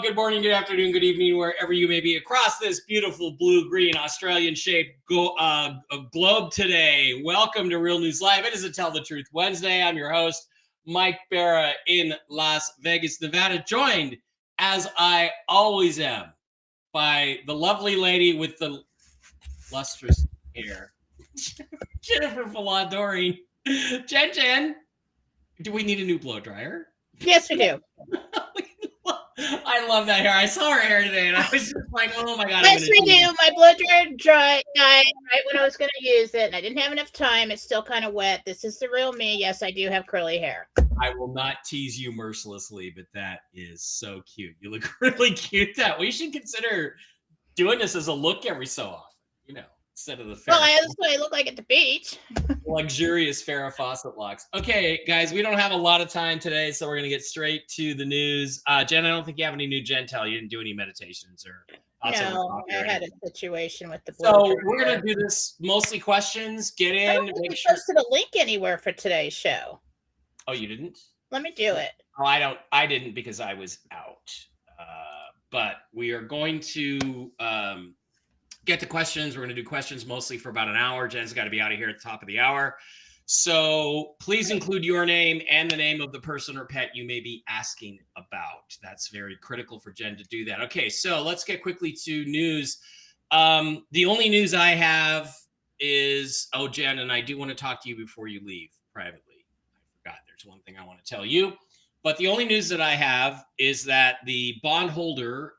good morning, good afternoon, good evening, wherever you may be across this beautiful blue-green Australian-shaped globe today. Welcome to Real News Live. It is a Tell the Truth Wednesday. I'm your host, Mike Barra in Las Vegas, Nevada, joined, as I always am, by the lovely lady with the lustrous hair, Jennifer Faladori. Jen, do we need a new blow dryer? Yes, we do. I love that hair. I saw her hair today, and I was just like, "Oh my god!" Yes, we do. My blow dryer died right when I was going to use it, and I didn't have enough time. It's still kind of wet. This is the real me. Yes, I do have curly hair. I will not tease you mercilessly, but that is so cute. You look really cute. That we should consider doing this as a look every so often. You know, instead of the well, that's what I look like at the beach. Luxurious Farrah Fawcett locks. Okay, guys, we don't have a lot of time today, so we're going to get straight to the news. Jen, I don't think you have any new Gentel. You didn't do any meditations or... No, I had a situation with the blow dryer. So we're going to do this mostly questions. Get in. I don't think you posted a link anywhere for today's show. Oh, you didn't? Let me do it. Oh, I didn't because I was out. But we are going to... get to questions. We're going to do questions mostly for about an hour. Jen's got to be out of here at the top of the hour. So please include your name and the name of the person or pet you may be asking about. That's very critical for Jen to do that. Okay, so let's get quickly to news. The only news I have is, Jen, and I do want to talk to you before you leave privately. I forgot there's one thing I want to tell you. But the only news that I have is that the bondholder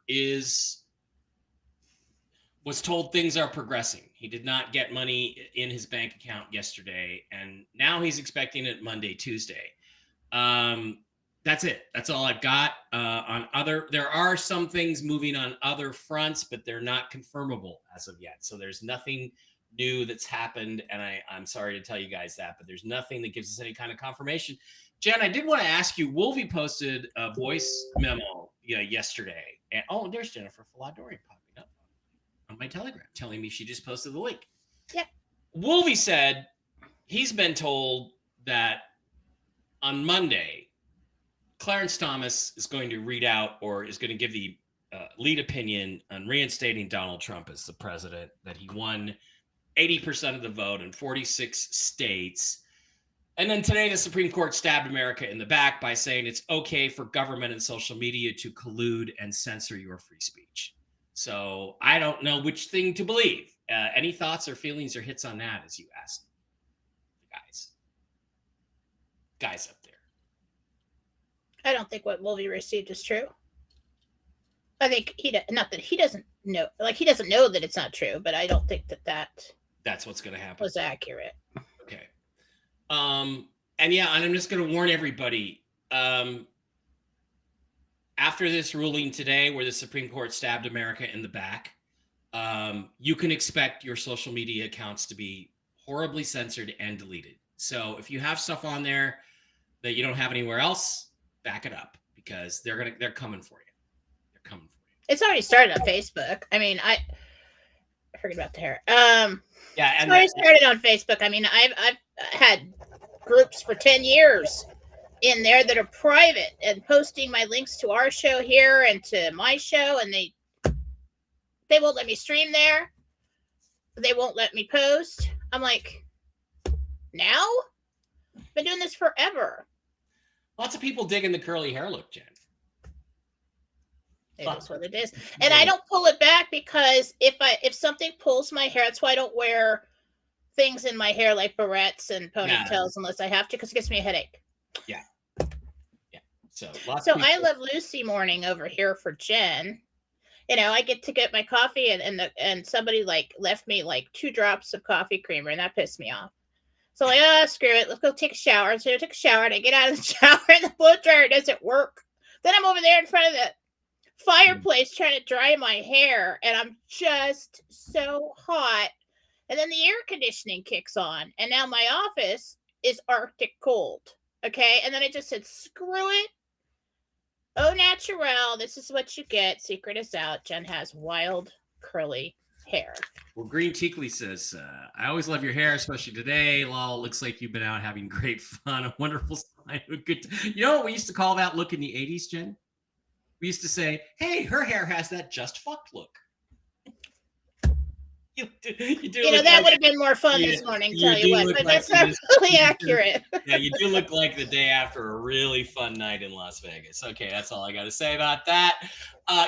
was told things are progressing. He did not get money in his bank account yesterday, and now he's expecting it Monday, Tuesday. That's it. That's all I've got. There are some things moving on other fronts, but they're not confirmable as of yet. So there's nothing new that's happened, and I'm sorry to tell you guys that, but there's nothing that gives us any kind of confirmation. Jen, I did want to ask you, Wolvie posted a voice memo yesterday, and there's Jennifer Faladori popping up on my Telegram telling me she just posted the link. Yeah. Wolvie said he's been told that on Monday, Clarence Thomas is going to read out or is going to give the lead opinion on reinstating Donald Trump as the president, that he won 80% of the vote in 46 states. And then today, the Supreme Court stabbed America in the back by saying it's okay for government and social media to collude and censor your free speech. So I don't know which thing to believe. Any thoughts or feelings or hits on that as you ask the guys up there? I don't think what Wolvie received is true. I think he doesn't know, like he doesn't know that it's not true, but I don't think that's what's going to happen. Was accurate. Okay. And I'm just going to warn everybody. After this ruling today, where the Supreme Court stabbed America in the back, you can expect your social media accounts to be horribly censored and deleted. So if you have stuff on there that you don't have anywhere else, back it up, because they're coming for you. They're coming for you. It's already started on Facebook. I mean, I forget about the hair. Yeah, and it's already started on Facebook. I mean, I've had groups for 10 years in there that are private and posting my links to our show here and to my show, and they won't let me stream there. They won't let me post. I'm like, now? I've been doing this forever. Lots of people digging the curly hair look, Jen. It is what it is. And I don't pull it back because if something pulls my hair, that's why I don't wear things in my hair like barrettes and ponytails unless I have to, because it gives me a headache. Yeah. So I Love Lucy morning over here for Jen. I get to get my coffee and somebody left me 2 drops of coffee creamer, and that pissed me off. So screw it. Let's go take a shower. So I took a shower and I get out of the shower and the blow dryer doesn't work. Then I'm over there in front of the fireplace trying to dry my hair, and I'm just so hot. And then the air conditioning kicks on, and now my office is Arctic cold. Okay. And then I just said, screw it. Au naturel. This is what you get. Secret is out. Jen has wild curly hair. Well, Green Teakley says, I always love your hair, especially today. Lol, looks like you've been out having great fun. A wonderful sign of good. You know what we used to call that look in the 80s, Jen? We used to say, "Hey, her hair has that just fucked look." You do You know, look that like would have been more fun you, this morning, you tell you do what, look but like that's you not just really you do, accurate. yeah, you do look like the day after a really fun night in Las Vegas. Okay, that's all I got to say about that.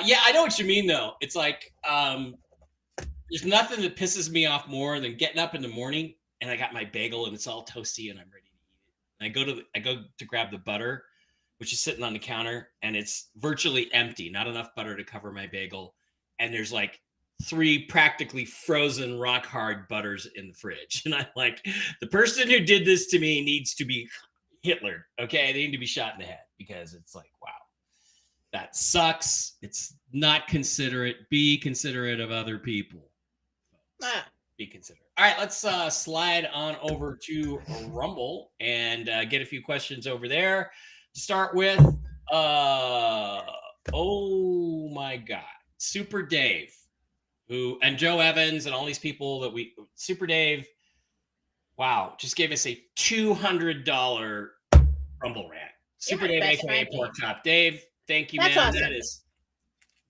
Yeah, I know what you mean though. It's like there's nothing that pisses me off more than getting up in the morning and I got my bagel and it's all toasty and I'm ready to eat it. And I go to grab the butter, which is sitting on the counter, and it's virtually empty, not enough butter to cover my bagel. And there's like 3 practically frozen rock hard butters in the fridge. And I'm like, the person who did this to me needs to be Hitler. Okay. They need to be shot in the head because it's like, wow, that sucks. It's not considerate. Be considerate of other people. Ah, Be considerate. All right, let's slide on over to Rumble and get a few questions over there. To start with, oh my God, Super Dave, and Joe Evans and all these people that Super Dave, wow, just gave us a $200 Rumble rant. Super Dave, best aka friend, Pork Chop Dave, thank you, that's man. awesome.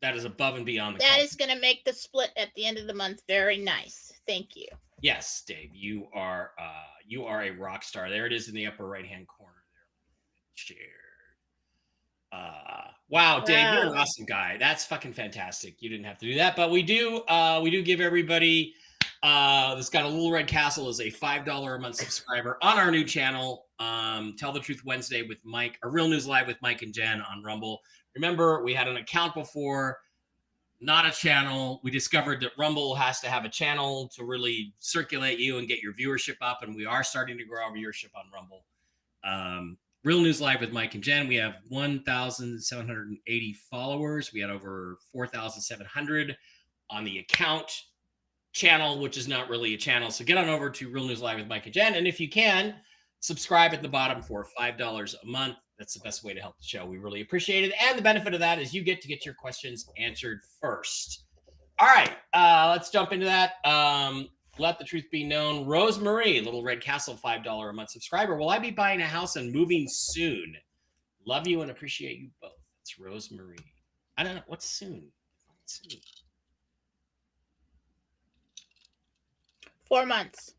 That is above and beyond the That call. is going to make the split at the end of the month very nice. Thank you. Yes, Dave, you are a rock star. There it is in the upper right hand corner there. Shared. Wow, Dave, you're an awesome guy. That's fucking fantastic. You didn't have to do that, but we do give everybody that's got a Little Red Castle as a $5 a month subscriber on our new channel. Tell the Truth Wednesday with Mike, or Real News Live with Mike and Jen on Rumble. Remember, we had an account before, not a channel. We discovered that Rumble has to have a channel to really circulate you and get your viewership up, and we are starting to grow our viewership on Rumble. Real News Live with Mike and Jen, we have 1,780 followers. We had over 4,700 on the account channel, which is not really a channel. So get on over to Real News Live with Mike and Jen, and if you can, subscribe at the bottom for $5 a month. That's the best way to help the show. We really appreciate it. And the benefit of that is you get to get your questions answered first. All right, let's jump into that. Let the truth be known. Rosemarie, Little Red Castle, $5 a month subscriber. Will I be buying a house and moving soon? Love you and appreciate you both. It's Rosemarie. I don't know. What's soon? 4 months.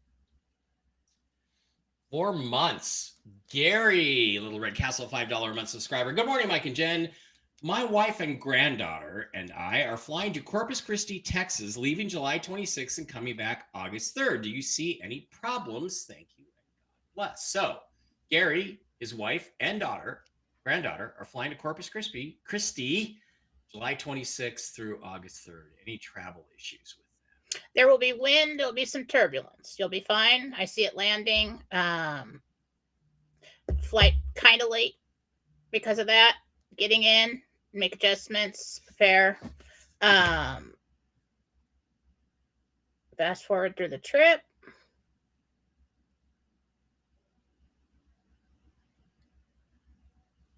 4 months. Gary, Little Red Castle, $5 a month subscriber. Good morning, Mike and Jen. My wife and granddaughter and I are flying to Corpus Christi, Texas, leaving July 26th and coming back August 3rd. Do you see any problems? Thank you. God bless. So, Gary, his wife and granddaughter, are flying to Corpus Christi, July 26th through August 3rd. Any travel issues with that? There will be wind. There'll be some turbulence. You'll be fine. I see it landing. Flight kind of late because of that. Getting in, make adjustments, prepare. Fast forward through the trip.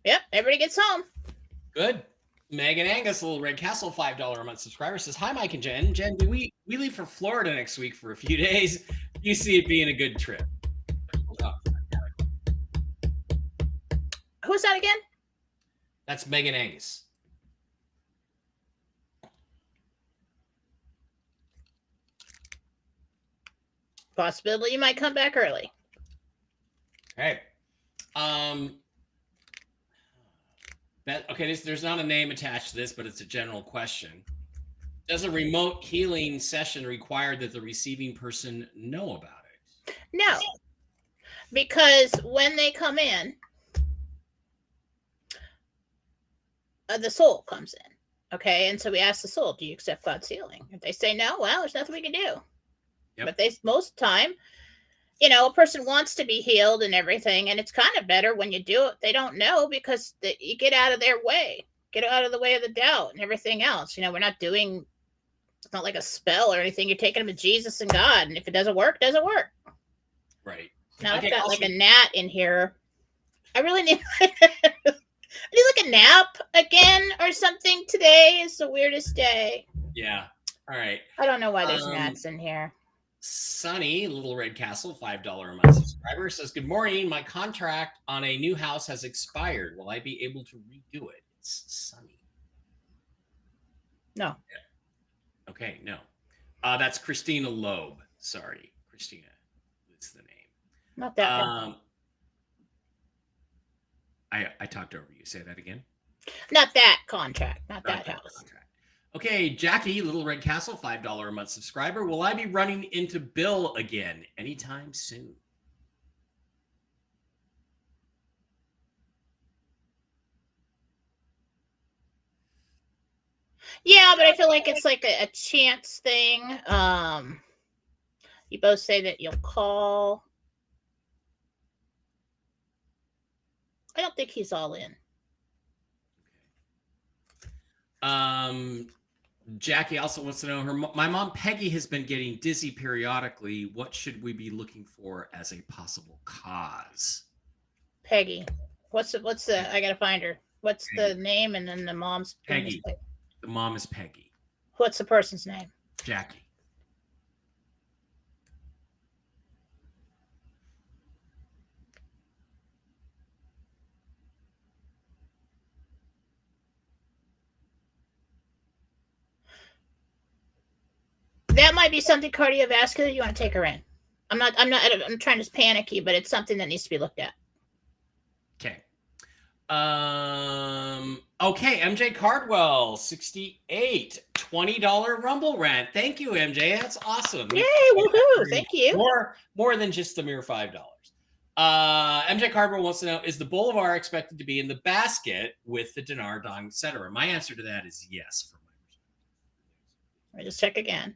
Yep, everybody gets home. Good. Megan Angus, Little Red Castle, $5 a month subscriber, says, hi, Mike and Jen. Jen, do we leave for Florida next week for a few days? Do you see it being a good trip? Who's that again? That's Megan Angus. Possibility you might come back early. Okay. There's not a name attached to this, but it's a general question. Does a remote healing session require that the receiving person know about it? No, because when they come in, the soul comes in. Okay, and so we ask the soul, do you accept God's healing? If they say no, well, there's nothing we can do. Yep. But most of the time, a person wants to be healed and everything, and it's kind of better when you do it. They don't know because you get out of their way, get out of the way of the doubt and everything else. We're not doing, it's not like a spell or anything. You're taking them to Jesus and God, and if it doesn't work, it doesn't work. Right. Now I've got like a gnat in here. I really need I need like a nap again or something. Today is the weirdest day. Yeah. All right. I don't know why there's gnats in here. Sunny, Little Red Castle, $5 a month subscriber, says, good morning. My contract on a new house has expired. Will I be able to redo it? It's Sunny. No, Okay, no. That's Christina Loeb. Sorry, Christina is the name. not that one. I talked over you. Say that again. Not that contract. Not Not that that house. contract. Okay, Jackie, Little Red Castle, $5 a month subscriber. Will I be running into Bill again anytime soon? Yeah, but I feel like it's like a chance thing. You both say that you'll call. I don't think he's all in. Jackie also wants to know my mom Peggy has been getting dizzy periodically. What should we be looking for as a possible cause? Peggy. What's the I gotta find her. What's Peggy. the name and then the mom's name is Peggy. The mom is Peggy. What's the person's name? Jackie. That might be something cardiovascular. You want to take her in? I'm trying to panic you, but it's something that needs to be looked at. Okay. Okay, MJ Cardwell, 68, $20 Rumble rant. Thank you, MJ. That's awesome. Yay, woohoo! Thank you. More than just the mere $5. MJ Cardwell wants to know, is the Bolivar expected to be in the basket with the dinar, dong, etc.? My answer to that is yes. From my perspective. Let me just check again.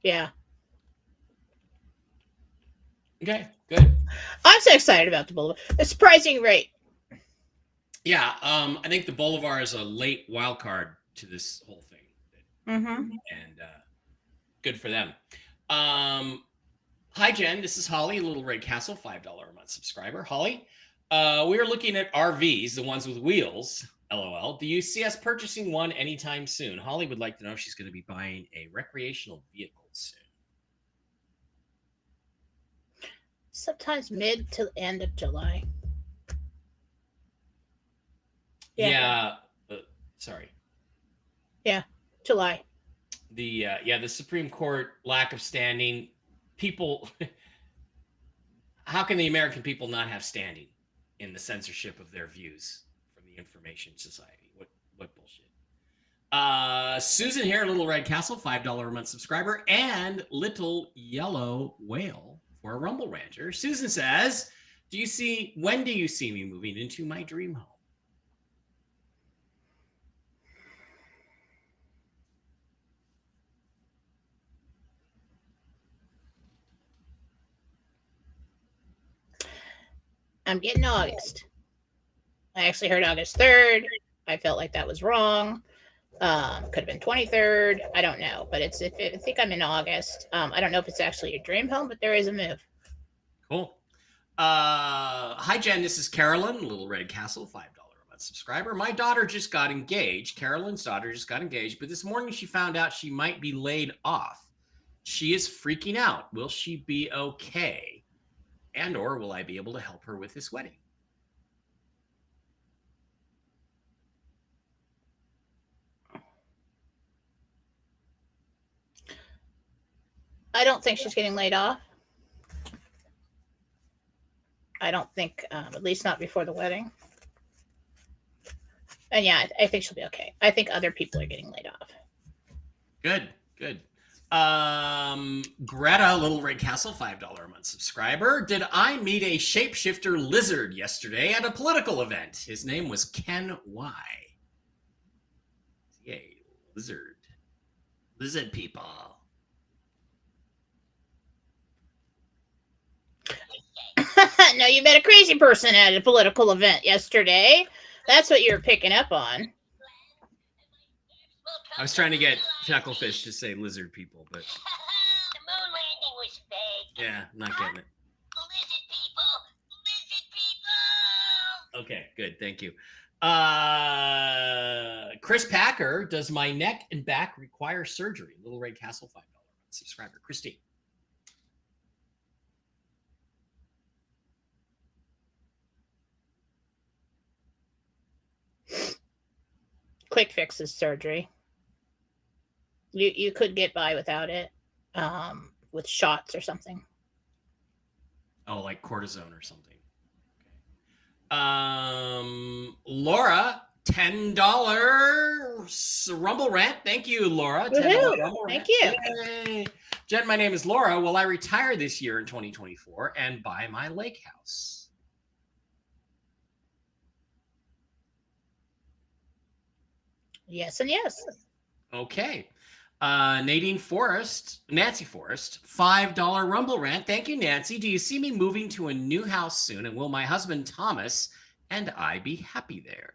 Yeah. Okay, good. I'm so excited about the Bolivar. A surprising rate. Yeah, I think the Bolivar is a late wild card to this whole thing. Mm-hmm. And good for them. Hi, Jen. This is Holly, Little Red Castle, $5 a month subscriber. Holly, we are looking at RVs, the ones with wheels. LOL. Do you see us purchasing one anytime soon? Holly would like to know if she's going to be buying a recreational vehicle soon. Sometimes mid to end of July. Yeah. Sorry. Yeah, July. The Supreme Court lack of standing. People, how can the American people not have standing in the censorship of their views from the Information Society? What bullshit. Susan here, Little Red Castle, $5 a month subscriber, and Little Yellow Whale for a Rumble Rancher. Susan says, when do you see me moving into my dream home? I'm getting August. I actually heard August 3rd. I felt like that was wrong. Could have been 23rd. I don't know, but I think I'm in August. I don't know if it's actually your dream home, but there is a move. Cool. Hi, Jen. This is Carolyn, Little Red Castle, $5 a month subscriber. My daughter just got engaged. Carolyn's daughter just got engaged, but this morning she found out she might be laid off. She is freaking out. Will she be okay? And or will I be able to help her with this wedding? I don't think she's getting laid off. I don't think, at least not before the wedding. And yeah, I think she'll be okay. I think other people are getting laid off. Good. Greta, Little Red Castle, $5 a month subscriber. Did I meet a shapeshifter lizard yesterday at a political event? His name was Ken Y. Yay, lizard people. No, you met a crazy person at a political event yesterday. That's what you were picking up on. I was trying to get Chucklefish to say lizard people, but the moon landing was fake. Yeah, not getting it. Lizard people. Okay, good, thank you. Chris Packer, does my neck and back require surgery? Little Red Castle, $5 subscriber. Christine. quick fixes surgery. You could get by without it, with shots or something. Oh, like cortisone or something. Laura, $10 Rumble Rant. Thank you, Laura. $10 Woohoo! Rumble Thank Rant. you. Yay. Jen, my name is Laura. Will I retire this year in 2024 and buy my lake house? Yes and yes. Okay. Nancy Forrest, $5 Rumble Rant. Thank you, Nancy. Do you see me moving to a new house soon? And will my husband, Thomas, and I be happy there?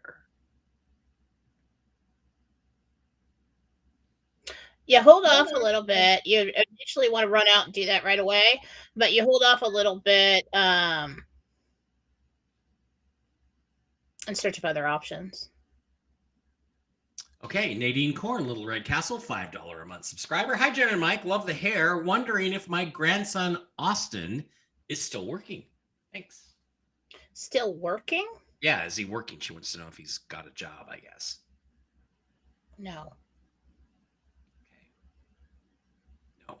You hold off a little bit. You initially want to run out and do that right away, but you hold off a little bit in search of other options. Okay, Nadine Korn, Little Red Castle, $5 a month subscriber. Hi, Jen and Mike. Love the hair. Wondering if my grandson, Austin, is still working. Thanks. Still working? Yeah, is he working? She wants to know if he's got a job, I guess. No. Okay. No.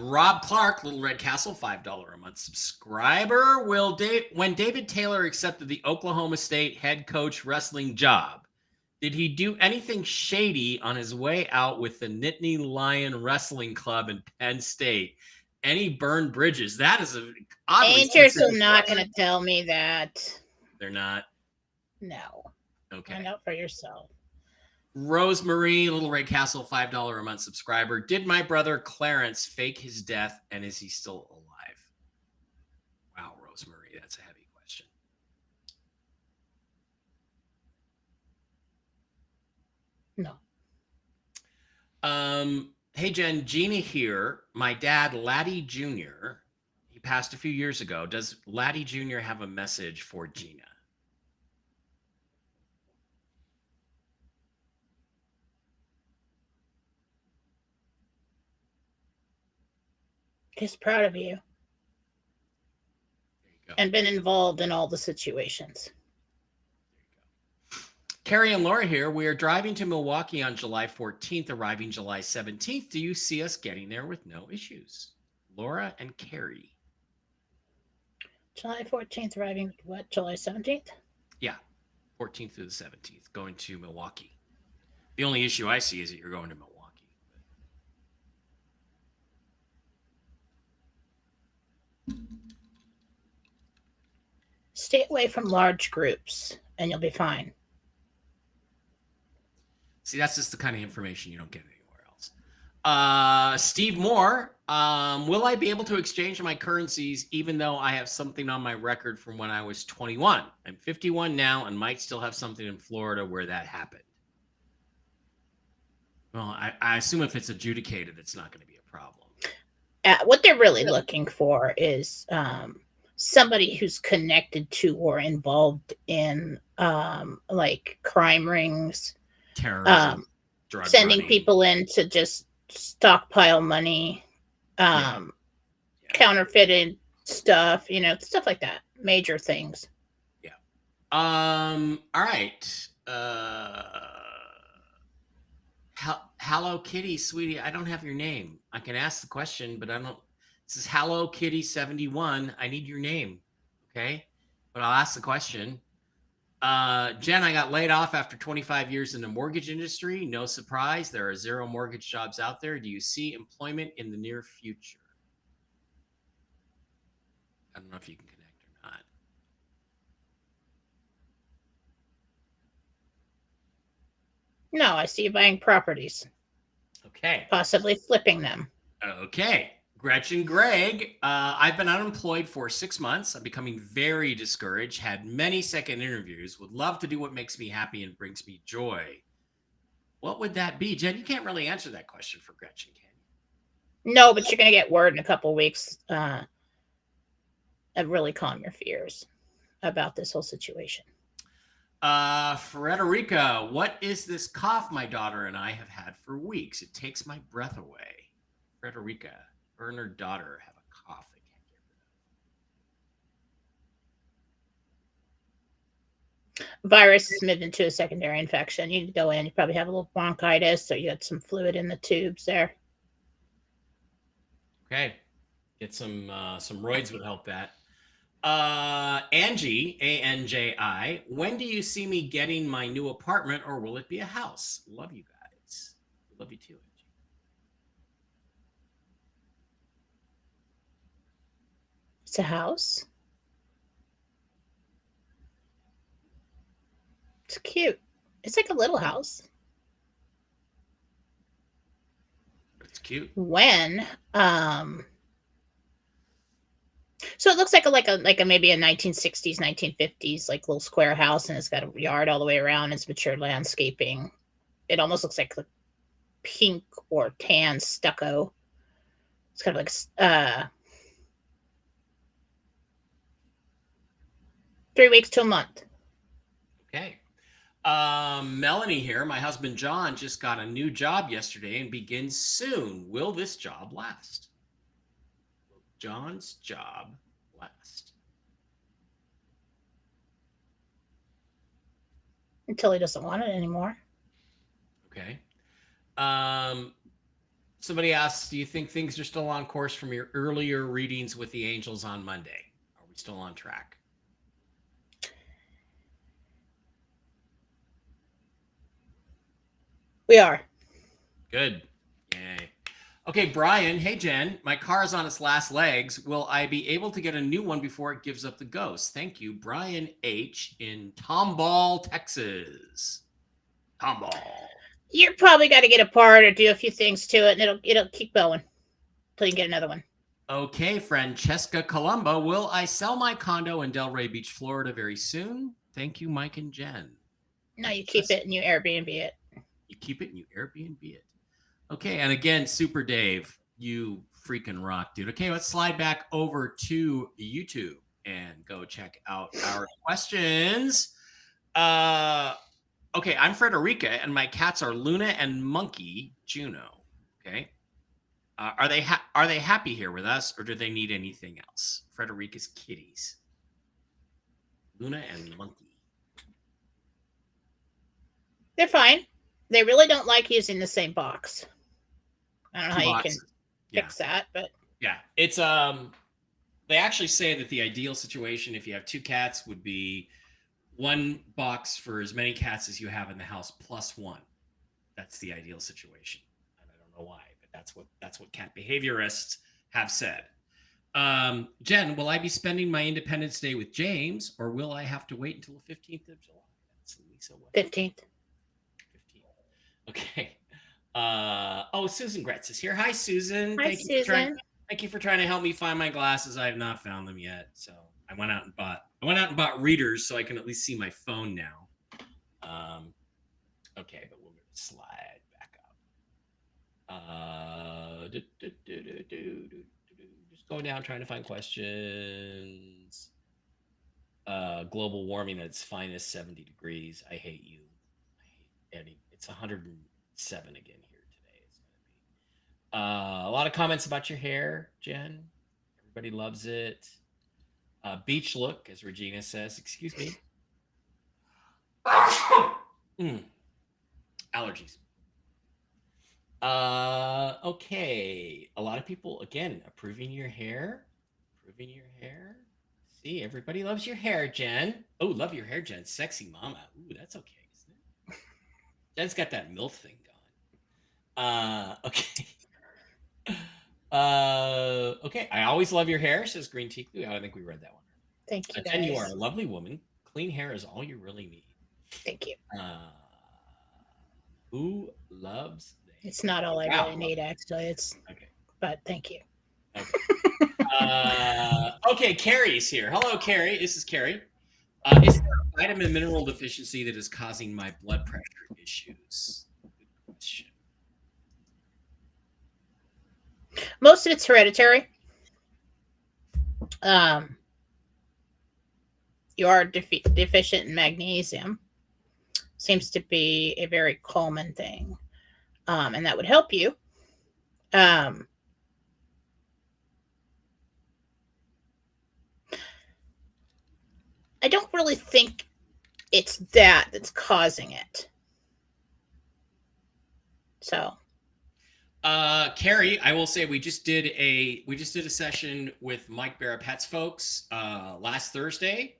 Rob Clark, Little Red Castle, $5 a month subscriber. When David Taylor accepted the Oklahoma State head coach wrestling job, did he do anything shady on his way out with the Nittany Lion Wrestling Club in Penn State? Any burned bridges? That is a oddly Angels are specific not question. going to tell me that. They're not. No. Okay. Find out for yourself. Rosemarie, Little Red Castle, $5 a month subscriber. Did my brother Clarence fake his death, and is he still alive? Wow, Rosemarie, that's a heavy question. No. Hey, Jen, Gina here. My dad, Laddie Jr., he passed a few years ago. Does Laddie Jr. have a message for Gina? He's proud of you. There you go. And been involved in all the situations. Carrie and Laura here. We are driving to Milwaukee on July 14th, arriving July 17th. Do you see us getting there with no issues? Laura and Carrie. July 14th, arriving, what, July 17th? Yeah, 14th through the 17th, going to Milwaukee. The only issue I see is that you're going to Milwaukee. Stay away from large groups, and you'll be fine. See, that's just the kind of information you don't get anywhere else. Steve Moore, will I be able to exchange my currencies even though I have something on my record from when I was 21? I'm 51 now and might still have something in Florida where that happened. Well, I assume if it's adjudicated, it's not going to be a problem. What they're really looking for is somebody who's connected to or involved in like crime rings, Terrorism, drug sending running. people in to just stockpile money, counterfeited stuff, stuff like that. Major things. Yeah. All right. Hello Kitty, sweetie. I don't have your name. I can ask the question, but I don't. This is Hello Kitty 71. I need your name. Okay. But I'll ask the question. Jen, I got laid off after 25 years in the mortgage industry. No surprise. There are 0 mortgage jobs out there. Do you see employment in the near future? I don't know if you can connect or not. No, I see you buying properties, Okay. possibly flipping them. Okay. Gretchen Gregg, I've been unemployed for 6 months. I'm becoming very discouraged, had many second interviews, would love to do what makes me happy and brings me joy. What would that be? Jen, you can't really answer that question for Gretchen, can you? No, but you're going to get word in a couple of weeks and really calm your fears about this whole situation. Frederica, what is this cough my daughter and I have had for weeks? It takes my breath away. Frederica, her and her daughter have a cough they can't get virus has moved into a secondary infection. You need to go in. You probably have a little bronchitis, or you got some fluid in the tubes there. Okay. Get some roids would help that. Angie, ANJI, when do you see me getting my new apartment, or will it be a house? Love you guys. Love you too, Angie. It's a house. It's cute. It's like a little house. It's cute. When so it looks like a maybe a 1960s 1950s like little square house, and it's got a yard all the way around. It's mature landscaping. It almost looks like pink or tan stucco. It's kind of like 3 weeks to a month. Okay. Melanie here. My husband John just got a new job yesterday and begins soon. Will this job last? Will John's job last? Until he doesn't want it anymore. Okay. Somebody asks, do you think things are still on course from your earlier readings with the angels on Monday? Are we still on track? We are. Good. Yay. Okay, Brian. Hey, Jen. My car is on its last legs. Will I be able to get a new one before it gives up the ghost? Thank you, Brian H. in Tomball, Texas. Tomball. You're probably got to get a part or do a few things to it, and it'll keep going until you get another one. Okay, Francesca Colombo. Will I sell my condo in Delray Beach, Florida very soon? Thank you, Mike and Jen. No, you keep it and you Airbnb it. You keep it and you Airbnb it. Okay, and again, Super Dave, you freaking rock, dude. Okay, let's slide back over to YouTube and go check out our questions. Okay, I'm Frederica, and my cats are Luna and Monkey Juno. Okay, are they happy here with us, or do they need anything else? Frederica's kitties, Luna and Monkey. They're fine. They really don't like using the same box. I don't know how you can fix that, but yeah, it's they actually say that the ideal situation, if you have two cats, would be one box for as many cats as you have in the house plus one. That's the ideal situation. And I don't know why, but that's what cat behaviorists have said. Jen, will I be spending my Independence Day with James, or will I have to wait until the 15th of July? That's Lisa. 15th. 15th. Okay. Susan Gretz is here. Hi, Susan. Hi, Susan. Thank you for trying to help me find my glasses. I have not found them yet, so I went out and bought readers so I can at least see my phone now. Okay, but we're going to slide back up. Just going down trying to find questions. Global warming at its finest, 70 degrees. I hate you. I hate Eddie. It's 107 again here today. It's going to be a lot of comments about your hair, Jen. Everybody loves it. Beach look, as Regina says. Excuse me. Allergies. Okay. A lot of people, again, approving your hair. See, everybody loves your hair, Jen. Oh, love your hair, Jen. Sexy mama. Ooh, that's okay, isn't it? Jen's got that MILF thing going. Okay. Okay. I always love your hair, says Green Tea Clue. I think we read that one. Thank you, guys. Jen, you are a lovely woman. Clean hair is all you really need. Thank you. Who loves the It's not all I really need, actually. It's okay. But thank you. Okay. Okay, Carrie's here. Hello, Carrie. This is Carrie. Is there a vitamin mineral deficiency that is causing my blood pressure issues? Good question. Most of it's hereditary. You are deficient in magnesium. Seems to be a very common thing. And that would help you. I don't really think it's that's causing it. So Carrie, I will say we just did a session with Mike Barra Pets folks last Thursday,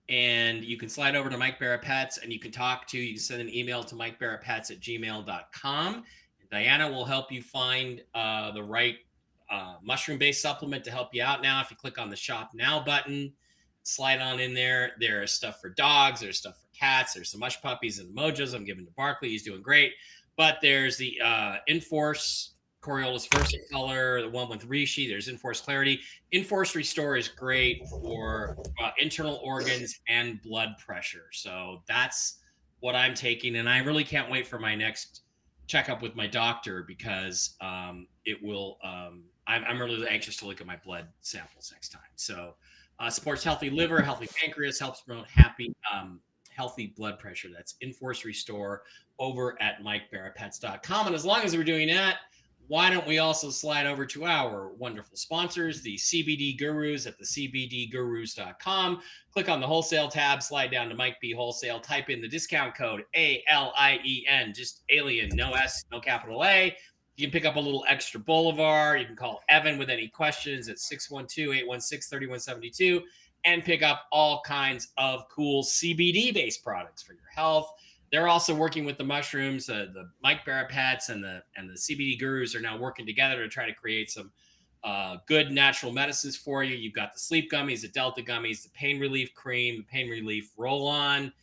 and you can slide over to Mike Barra Pets and you can send an email to mikebarrapets@gmail.com. And Diana will help you find the right mushroom-based supplement to help you out. Now, if you click on the Shop Now button, slide on in there. There's stuff for dogs. There's stuff for cats. There's some mush puppies and mojos I'm giving to Barkley. He's doing great. But there's the Enforce Coriolis Versicolor, the one with Rishi. There's Enforce Clarity. Enforce Restore is great for internal organs and blood pressure. So that's what I'm taking. And I really can't wait for my next checkup with my doctor because it will, I'm really anxious to look at my blood samples next time. So supports healthy liver, healthy pancreas, helps promote healthy blood pressure. That's Enforce Restore over at MikeBarraPets.com. And as long as we're doing that, why don't we also slide over to our wonderful sponsors, the CBD Gurus at the CBDGurus.com. Click on the wholesale tab, slide down to Mike B Wholesale, type in the discount code ALIEN, just alien, no S, no capital A. You can pick up a little extra Boulevard. You can call Evan with any questions at 612-816-3172 and pick up all kinds of cool CBD-based products for your health. They're also working with the mushrooms. The Mike Barra Pets and the CBD Gurus are now working together to try to create some good natural medicines for you. You've got the sleep gummies, the Delta gummies, the pain relief cream, the pain relief roll-on,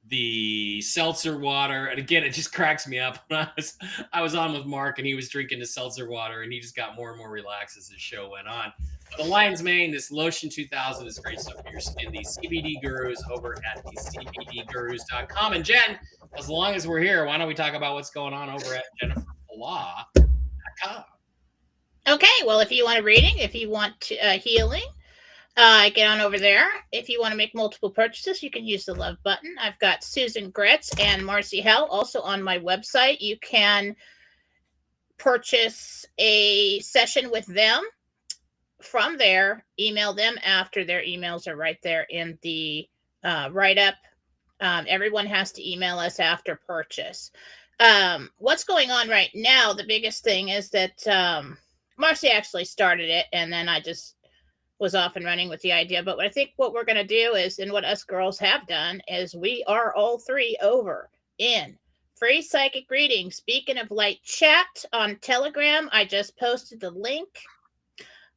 the seltzer water. And again, it just cracks me up. I was on with Mark and he was drinking the seltzer water and he just got more and more relaxed as the show went on. The Lion's Mane, this Lotion 2000 is great stuff for your skin. The CBD Gurus over at the CBDGurus.com. And Jen, as long as we're here, why don't we talk about what's going on over at JenniferPlaw.com? okay, well, if you want a reading, if you want healing, get on over there. If you want to make multiple purchases, you can use the love button. I've got Susan Gretz and Marcy Hell also on my website. You can purchase a session with them. From there, email them after. Their emails are right there in the write-up. Everyone has to email us after purchase. What's going on right now, the biggest thing is that Marcy actually started it, and then I just was off and running with the idea. But I think what we're going to do is, and what us girls have done, is we are all three over in free psychic reading. Speaking of light chat on Telegram, I just posted the link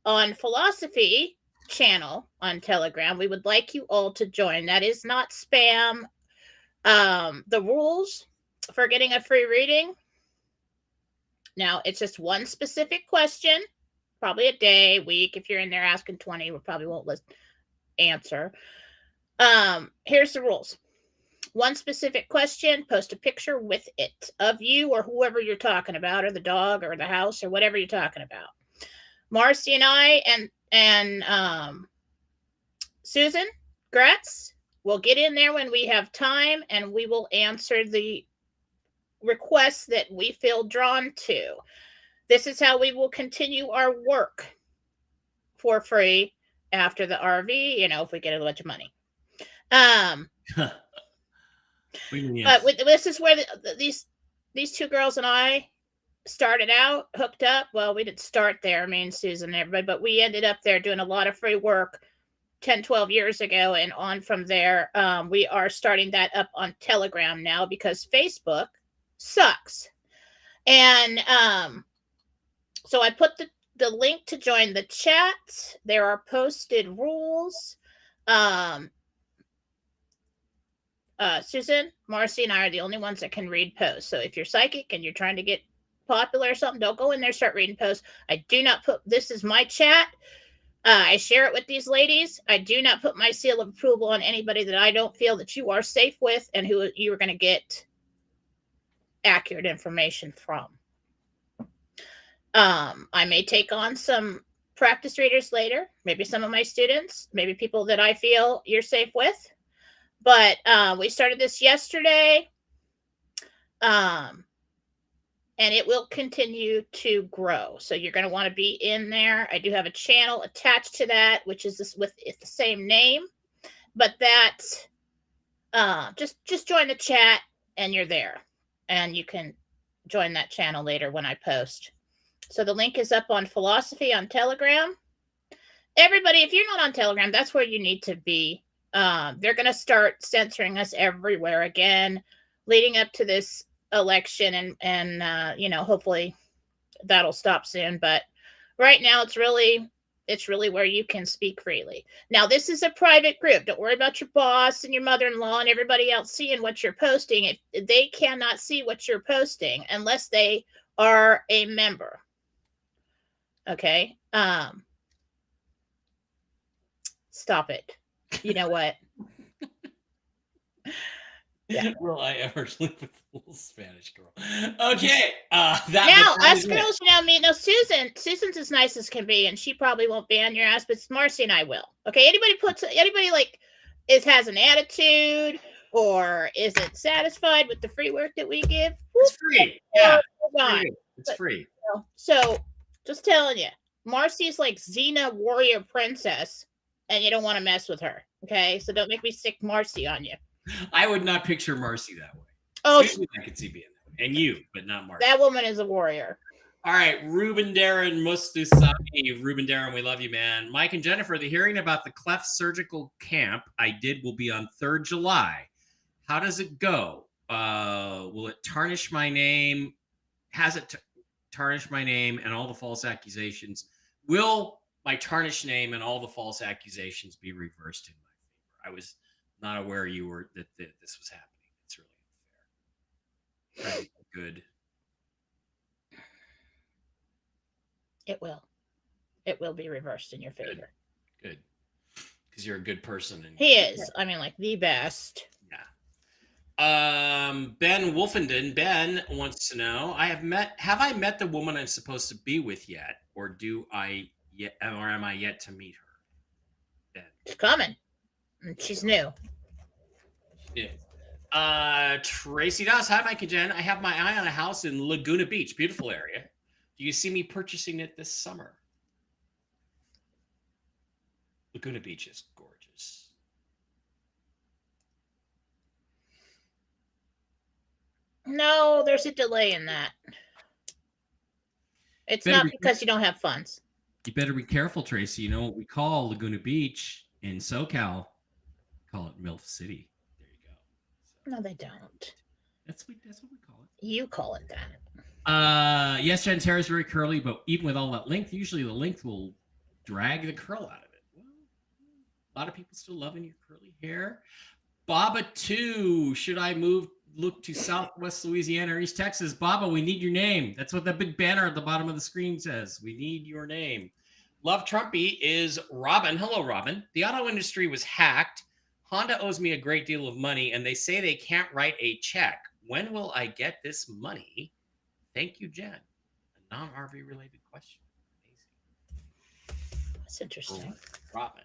on Philosophy channel on Telegram. We would like you all to join. That is not spam. The rules for getting a free reading. Now, it's just one specific question, probably a day, week. If you're in there asking 20, we probably won't answer. Here's the rules. One specific question, post a picture with it of you or whoever you're talking about, or the dog or the house or whatever you're talking about. Marcy and I and Susan Gretz will get in there when we have time, and we will answer the requests that we feel drawn to. This is how we will continue our work for free after the RV, if we get a bunch of money. This is where these two girls and I started out, hooked up. Well, we didn't start there, me and Susan and everybody, but we ended up there doing a lot of free work 10, 12 years ago. And on from there, we are starting that up on Telegram now because Facebook sucks. And so I put the link to join the chat. There are posted rules. Susan, Marcy, and I are the only ones that can read posts. So if you're psychic and you're trying to get popular or something, don't go in there, start reading posts. I do not put, this is my chat. I share it with these ladies. I do not put my seal of approval on anybody that I don't feel that you are safe with and who you are going to get accurate information from. I may take on some practice readers later, maybe some of my students, maybe people that I feel you're safe with. But we started this yesterday. And it will continue to grow. So you're going to want to be in there. I do have a channel attached to that, which is this with the same name. But that just join the chat and you're there, and you can join that channel later when I post. So the link is up on Philosophy on Telegram. Everybody, if you're not on Telegram, that's where you need to be. They're going to start censoring us everywhere again, leading up to this election, and hopefully that'll stop soon. But right now, it's really where you can speak freely. Now, this is a private group. Don't worry about your boss and your mother-in-law and everybody else seeing what you're posting. If they cannot see what you're posting unless they are a member. Okay. Stop it. You know what? Yeah. Will I ever sleep with a little Spanish girl? Okay. Now, us girls, Susan's as nice as can be, and she probably won't ban your ass, but Marcy and I will. Okay. Anybody like has an attitude or isn't satisfied with the free work that we give? It's free. Yeah. It's But, free. So just telling you, Marcy's like Xena warrior princess, and you don't want to mess with her. Okay. So don't make me sick Marcy on you. I would not picture Marcy that way. Oh, I could see being that way. And you, but not Marcy. That woman is a warrior. All right, Ruben Darren Mustusami. Ruben Darren, we love you, man. Mike and Jennifer, the hearing about the cleft surgical camp I did will be on 3rd July. How does it go? Will it tarnish my name? Has it tarnished my name and all the false accusations? Will my tarnished name and all the false accusations be reversed in my favor? I was not aware that this was happening. It's really unfair. Right. Good. It will be reversed in your favor. Good. Because you're a good person. And he is. I mean, like the best. Yeah. Ben Wolfenden. Ben wants to know: have I met the woman I'm supposed to be with yet, or am I yet to meet her? Ben. She's coming. She's new. Yeah. Tracy Doss. Hi, Mike and Jen. I have my eye on a house in Laguna Beach. Beautiful area. Do you see me purchasing it this summer? Laguna Beach is gorgeous. No, there's a delay in that. It's not because you don't have funds. You better be careful, Tracy. You know what we call Laguna Beach in SoCal? Call it MILF City. There you go. No, they don't. That's what we call it. You call it that. Yes, Jen's hair is very curly, but even with all that length, usually the length will drag the curl out of it. Well, a lot of people still loving your curly hair. Baba 2, should I look to Southwest Louisiana or East Texas? Baba, we need your name. That's what that big banner at the bottom of the screen says. We need your name. Love Trumpy is Robin. Hello, Robin. The auto industry was hacked. Honda owes me a great deal of money, and they say they can't write a check. When will I get this money? Thank you, Jen. A non-RV related question. Amazing. That's interesting. Robin.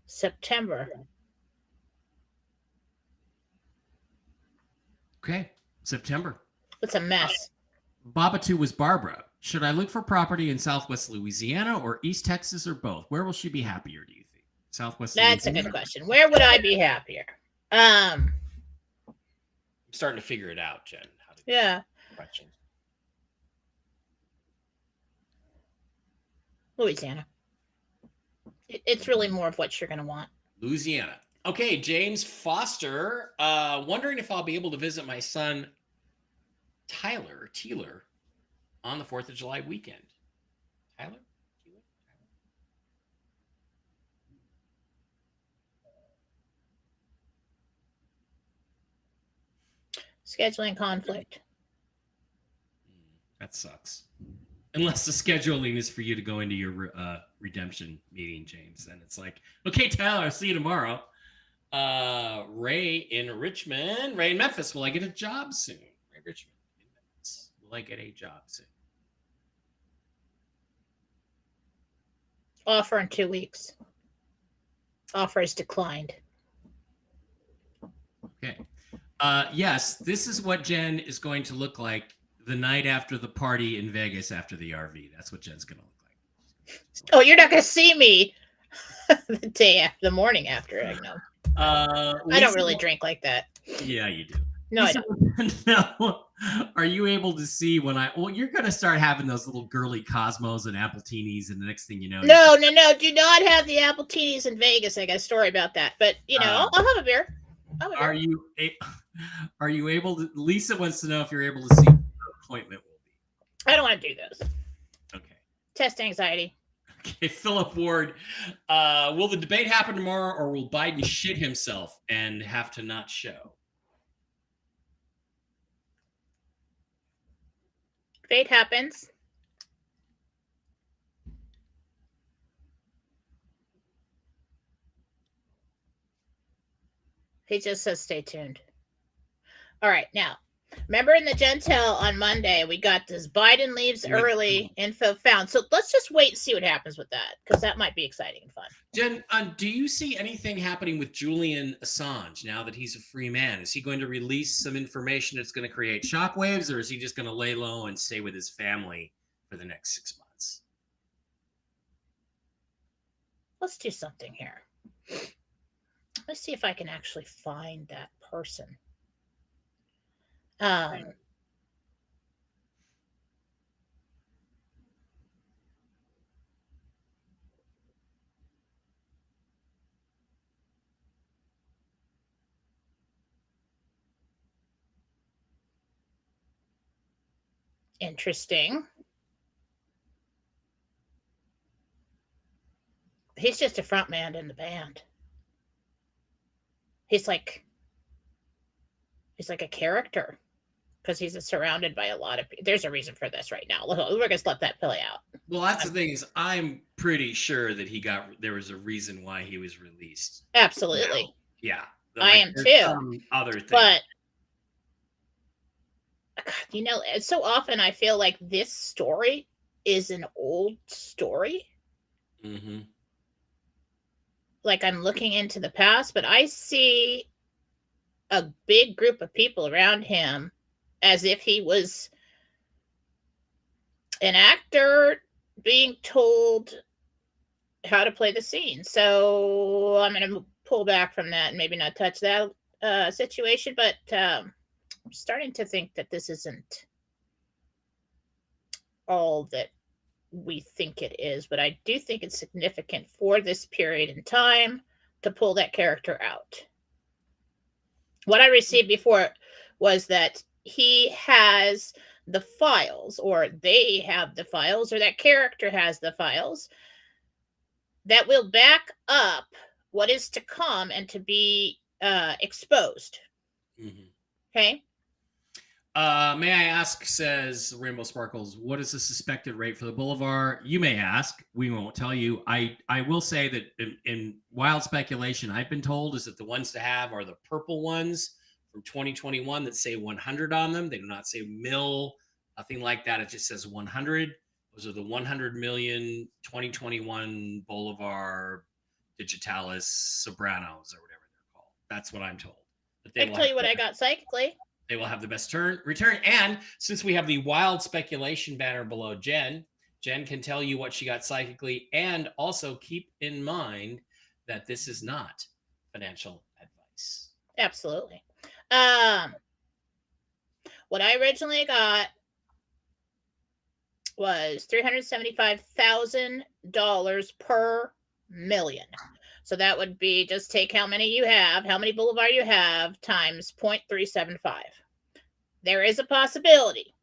September. Okay, September. It's a mess. Baba 2 was Barbara. Should I look for property in Southwest Louisiana or East Texas or both? Where will she be happier, do you think? Southwest That's Louisiana? a good question. Where would I be happier? I'm starting to figure it out, Jen. Yeah. Questions. Louisiana. It's really more of what you're going to want. Louisiana. Okay, James Foster. Wondering if I'll be able to visit my son, Tyler, on the 4th of July weekend. Tyler? Scheduling conflict. That sucks. Unless the scheduling is for you to go into your redemption meeting, James. Then it's like, okay, Tyler, I'll see you tomorrow. Ray in Richmond. Ray in Memphis. Will I get a job soon? Ray Richmond in Memphis. Will I get a job soon? Offer in 2 weeks. Offer is declined. Okay. Yes, this is what Jen is going to look like the night after the party in Vegas after the RV. That's what Jen's gonna look like. Oh, you're not gonna see me the morning after. I know. I don't really drink like that. Yeah, you do. No, Lisa, I don't. no. Are you able to see when you're gonna start having those little girly Cosmos and Appletinis, and the next thing you know, No. Do not have the Appletinis in Vegas. I got a story about that. But I'll have a beer. Are you able to? Lisa wants to know if you're able to see what the appointment will be. I don't want to do those. Okay. Test anxiety. Okay, Philip Ward. Will the debate happen tomorrow, or will Biden shit himself and have to not show? Debate happens. He just says stay tuned. All right, now, remember in the Gentel on Monday, we got this Biden leaves early info found. So let's just wait and see what happens with that, because that might be exciting and fun. Jen, do you see anything happening with Julian Assange now that he's a free man? Is he going to release some information that's going to create shockwaves, or is he just going to lay low and stay with his family for the next 6 months? Let's do something here. Let's see if I can actually find that person. Interesting. He's just a front man in the band. He's like a character because he's surrounded by a lot of people. There's a reason for this right now. We're gonna let that play out. Well, that's the thing is, I'm pretty sure that there was a reason why he was released. Absolutely. Yeah. I am too. Other thing. But so often I feel like this story is an old story. Mm-hmm. Like I'm looking into the past, but I see a big group of people around him as if he was an actor being told how to play the scene. So I'm going to pull back from that and maybe not touch that situation, but I'm starting to think that this isn't all that we think it is, but I do think it's significant for this period in time to pull that character out. What I received before was that he has the files, or they have the files, or that character has the files that will back up what is to come and to be exposed. Mm-hmm. Okay. May I ask, says Rainbow Sparkles, what is the suspected rate for the Boulevard? You may ask. We won't tell you. I will say that in wild speculation, I've been told is that the ones to have are the purple ones from 2021 that say 100 on them. They do not say mil, nothing like that. It just says 100. Those are the 100 million 2021 Boulevard Digitalis Sobranos or whatever they're called. That's what I'm told. I can tell you what I got psychically. They will have the best return. And since we have the wild speculation banner below Jen can tell you what she got psychically. And also keep in mind that this is not financial advice. Absolutely. What I originally got was $375,000 per million. So that would be, just take how many Boulevard you have, times 0.375. There is a possibility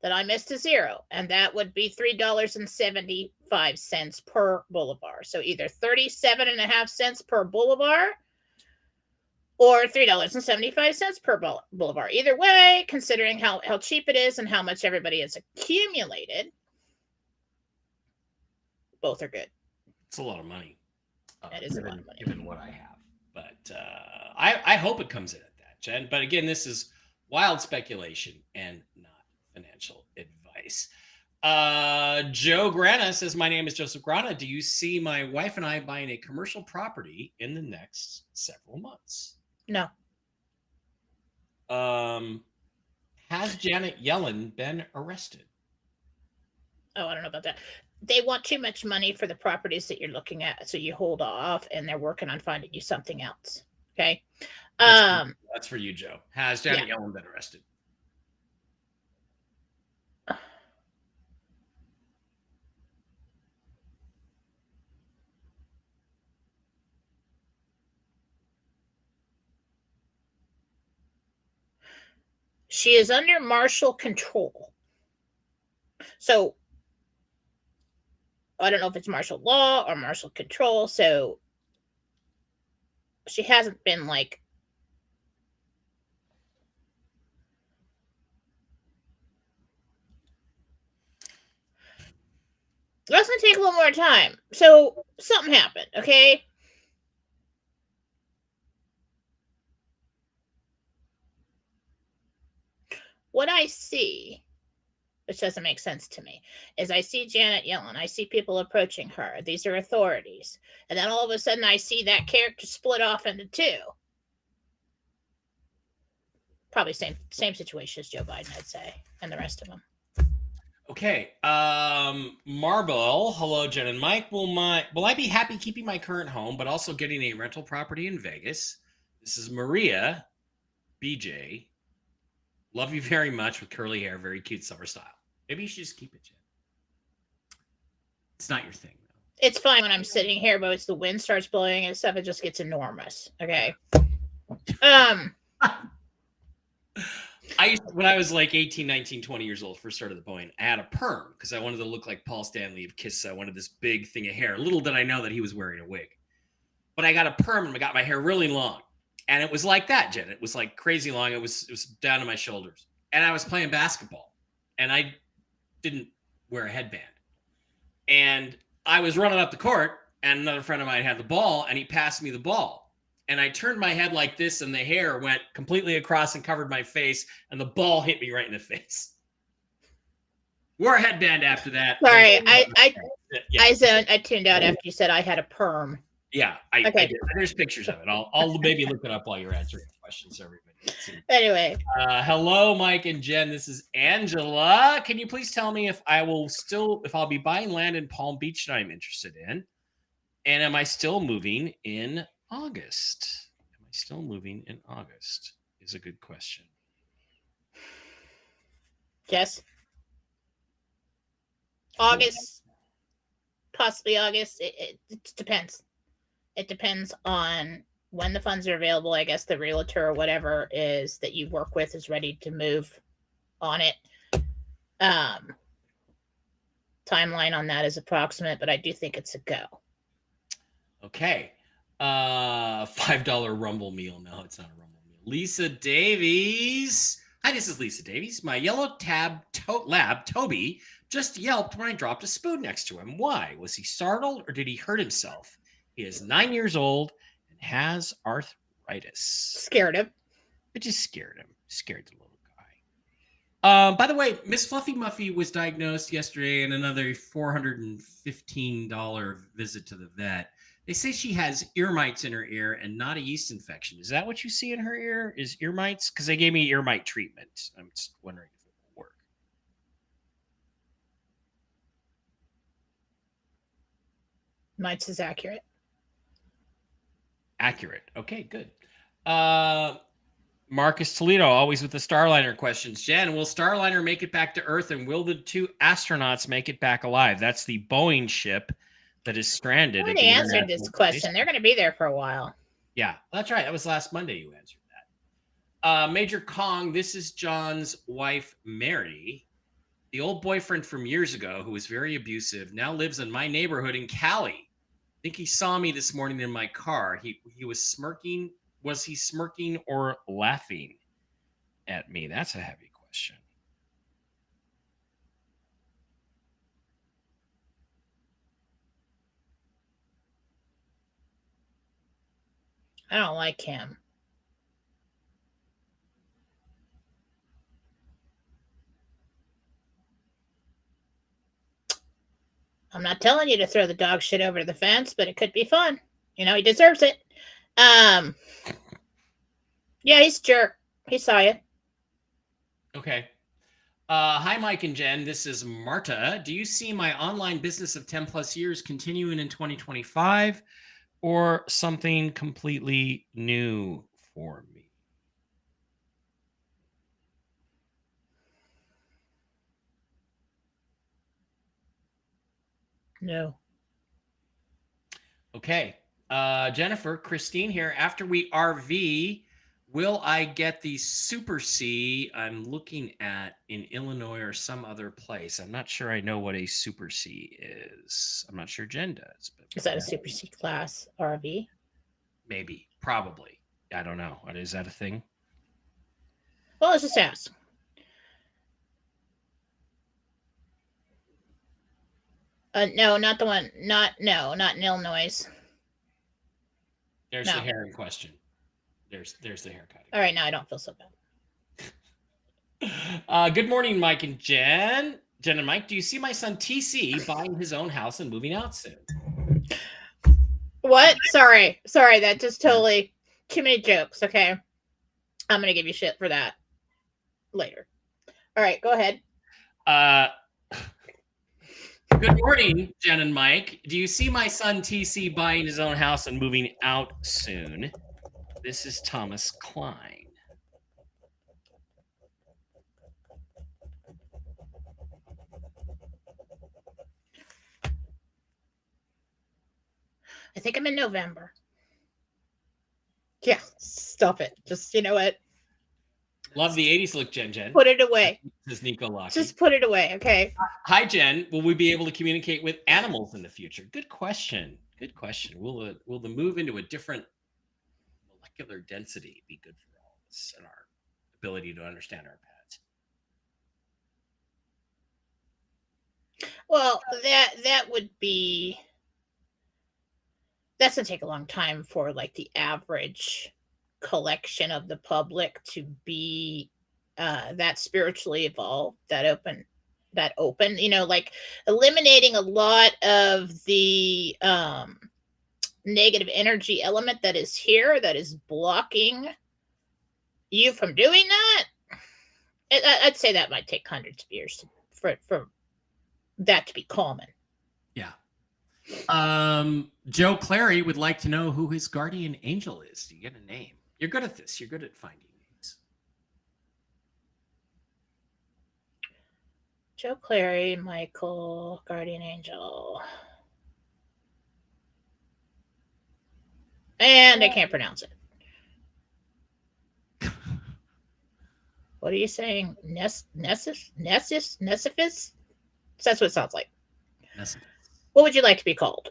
that I missed a zero, and that would be $3.75 per Boulevard. So either 37.5 cents per Boulevard or $3.75 per Boulevard. Either way, considering how cheap it is and how much everybody has accumulated, both are good. It's a lot of money. That is a lot of money. Given what I have. But I hope it comes in at that, Jen. But again, this is wild speculation and not financial advice. Joe Grana says, my name is Joseph Grana. Do you see my wife and I buying a commercial property in the next several months? No. Has Janet Yellen been arrested? Oh, I don't know about that. They want too much money for the properties that you're looking at, so you hold off, and they're working on finding you something else. Okay. That's for you, Joe. Has Janet Yellen been arrested? She is under martial control. So I don't know if it's martial law or martial control. So she hasn't been like. That's gonna take a little more time. So something happened, okay? What I see, which doesn't make sense to me, is I see Janet Yellen. I see people approaching her. These are authorities. And then all of a sudden I see that character split off into two. Probably same situation as Joe Biden, I'd say, and the rest of them. Okay. Marble, hello, Jen and Mike. Will I be happy keeping my current home, but also getting a rental property in Vegas? This is Maria, BJ. Love you very much with curly hair, very cute summer style. Maybe you should just keep it, Jen. It's not your thing, though. It's fine when I'm sitting here, but as the wind starts blowing and stuff, it just gets enormous. Okay. When I was like 18, 19, 20 years old, first started the Boeing, I had a perm because I wanted to look like Paul Stanley of Kiss. I wanted this big thing of hair. Little did I know that he was wearing a wig. But I got a perm and I got my hair really long. And it was like that, Jen. It was like crazy long. It was down to my shoulders. And I was playing basketball. And I didn't wear a headband. And I was running up the court, and another friend of mine had the ball, and he passed me the ball. And I turned my head like this, and the hair went completely across and covered my face, and the ball hit me right in the face. Wore a headband after that. Sorry, I tuned out after you said I had a perm. Yeah, I did. There's pictures of it. I'll maybe look it up while you're answering questions, everybody. Anyway. Hello, Mike and Jen. This is Angela. Can you please tell me if I'll be buying land in Palm Beach that I'm interested in? And am I still moving in August? Is a good question. Yes. August, possibly August. It depends. It depends on when the funds are available. I guess the realtor or whatever is that you work with is ready to move on it. Timeline on that is approximate, but I do think it's a go. Okay. $5 Rumble meal. No, it's not a Rumble meal. Lisa Davies. Hi, this is Lisa Davies. My yellow lab, Toby, just yelped when I dropped a spoon next to him. Why? Was he startled or did he hurt himself? He is 9 years old and has arthritis. Scared him. It just scared him. Scared the little guy. By the way, Miss Fluffy Muffy was diagnosed yesterday in another $415 visit to the vet. They say she has ear mites in her ear and not a yeast infection. Is that what you see in her ear? Is ear mites? Because they gave me ear mite treatment. I'm just wondering if it will work. Mites is accurate. Accurate. Okay, good. Marcus Toledo, always with the Starliner questions. Jen, will Starliner make it back to Earth, and will the two astronauts make it back alive? That's the Boeing ship that is stranded. I already answered this question. They're going to be there for a while. Yeah, that's right. That was last Monday you answered that. Major Kong, this is John's wife, Mary. The old boyfriend from years ago who was very abusive now lives in my neighborhood in Cali. I think he saw me this morning in my car. He was smirking. Was he smirking or laughing at me? That's a heavy question. I don't like him. I'm not telling you to throw the dog shit over the fence, but it could be fun. You know, he deserves it. Yeah, he's a jerk. He saw you. Okay. Hi, Mike and Jen. This is Marta. Do you see my online business of 10 plus years continuing in 2025 or something completely new for me? No. Okay. Jennifer, Christine here. After we RV, will I get the Super C I'm looking at in Illinois or some other place? I'm not sure I know what a Super C is. I'm not sure Jen does, but Is that a Super C class RV? maybe, probably. I don't know. Is that a thing? Well, let's just ask. No, not the one. Not in Illinois. There's No. the hair in question. There's the haircut. All right, now I don't feel so bad. Good morning, Mike and Jen. Jen and Mike, do you see my son TC buying his own house and moving out soon? What? Sorry. That just totally too many jokes. Okay, I'm gonna give you shit for that later. All right, go ahead. Good morning, Jen and Mike. Do you see my son TC buying his own house and moving out soon? This is Thomas Klein. I think I'm in November. Yeah, stop it. Just, you know what? Love the 80s look, Jen. Put it away. Says Nico Locky. Just put it away, okay? Hi, Jen. Will we be able to communicate with animals in the future? Good question. Will the move into a different molecular density be good for all of us and our ability to understand our pets? Well, that would be, that's gonna take a long time for like the average collection of the public to be that spiritually evolved, that open, like eliminating a lot of the negative energy element that is here, that is blocking you from doing that. I'd say that might take hundreds of years for that to be common. Yeah. Joe Clary would like to know who his guardian angel is. Do you get a name? You're good at this. You're good at finding names. Joe Clary, Michael, guardian angel. And I can't pronounce it. What are you saying? Nessus? That's what it sounds like. Nessie. What would you like to be called?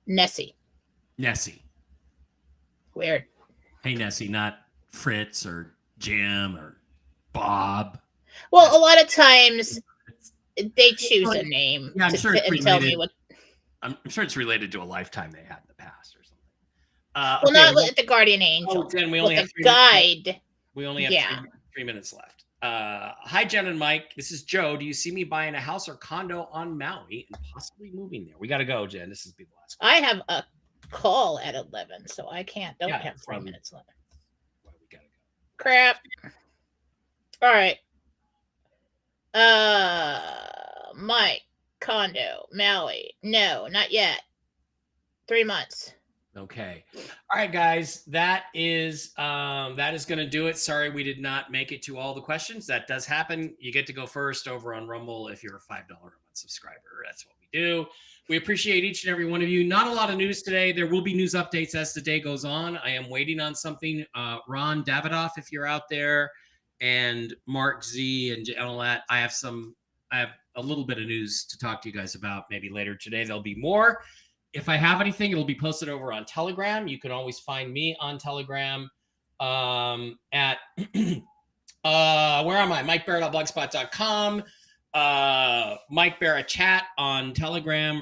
Nessie. Weird. Hey, Nessie, not Fritz or Jim or Bob. Well, a lot of times they choose a name Yeah, I'm sure it's and tell me related. what. I'm sure it's related to a lifetime they had in the past or something. Well, not with the guardian angel. Jen, we only have guide. We only have 3 minutes left. Hi, Jen and Mike. This is Joe. Do you see me buying a house or condo on Maui and possibly moving there? We got to go, Jen. This is the last question. I have a call at 11, so I don't have 3 minutes left. Well, we got to go. Crap. All right. Mike, condo, Maui. No, not yet. 3 months. Okay. All right, guys. That is going to do it. Sorry, we did not make it to all the questions. That does happen. You get to go first over on Rumble if you're a $5 a month subscriber. That's what we do. We appreciate each and every one of you. Not a lot of news today. There will be news updates as the day goes on. I am waiting on something. Ron Davidoff, if you're out there, and Mark Z and all that. I have a little bit of news to talk to you guys about maybe later today. There'll be more. If I have anything, it'll be posted over on Telegram. You can always find me on Telegram at where am I? MikeBarrett.blogspot.com. Mike Barrett Chat on Telegram.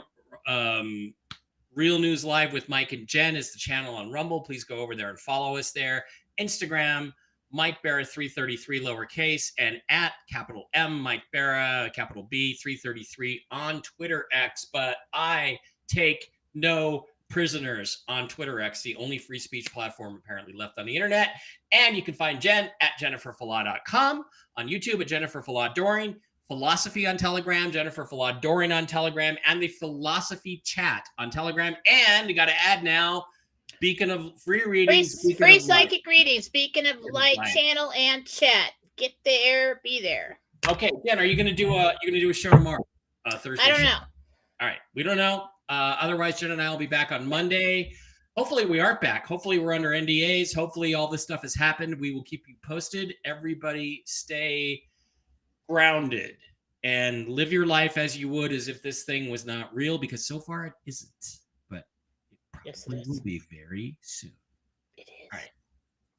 Real News Live with Mike and Jen is the channel on Rumble. Please go over there and follow us there. Instagram, Mike Barrett 333 lowercase, and at capital M Mike Barrett capital B 333 on Twitter X. But I take no Prisoners on Twitter X, the only free speech platform apparently left on the internet. And you can find Jen at jenniferfallah.com, on YouTube at Jennifer Fallah Doring, Philosophy on Telegram, Jennifer Fallah Doring on Telegram, and the Philosophy Chat on Telegram. And you got to add now, speaking of free readings, Free psychic readings. Speaking of light, channel and chat, get there, be there. Okay, Jen, are you gonna do a show tomorrow? Thursday. I don't know. All right, we don't know. Otherwise, Jen and I will be back on Monday. Hopefully, we aren't back. Hopefully, we're under NDAs. Hopefully, all this stuff has happened. We will keep you posted. Everybody, stay grounded and live your life as you would as if this thing was not real, because so far it isn't. But it probably will be very soon. It is. All right.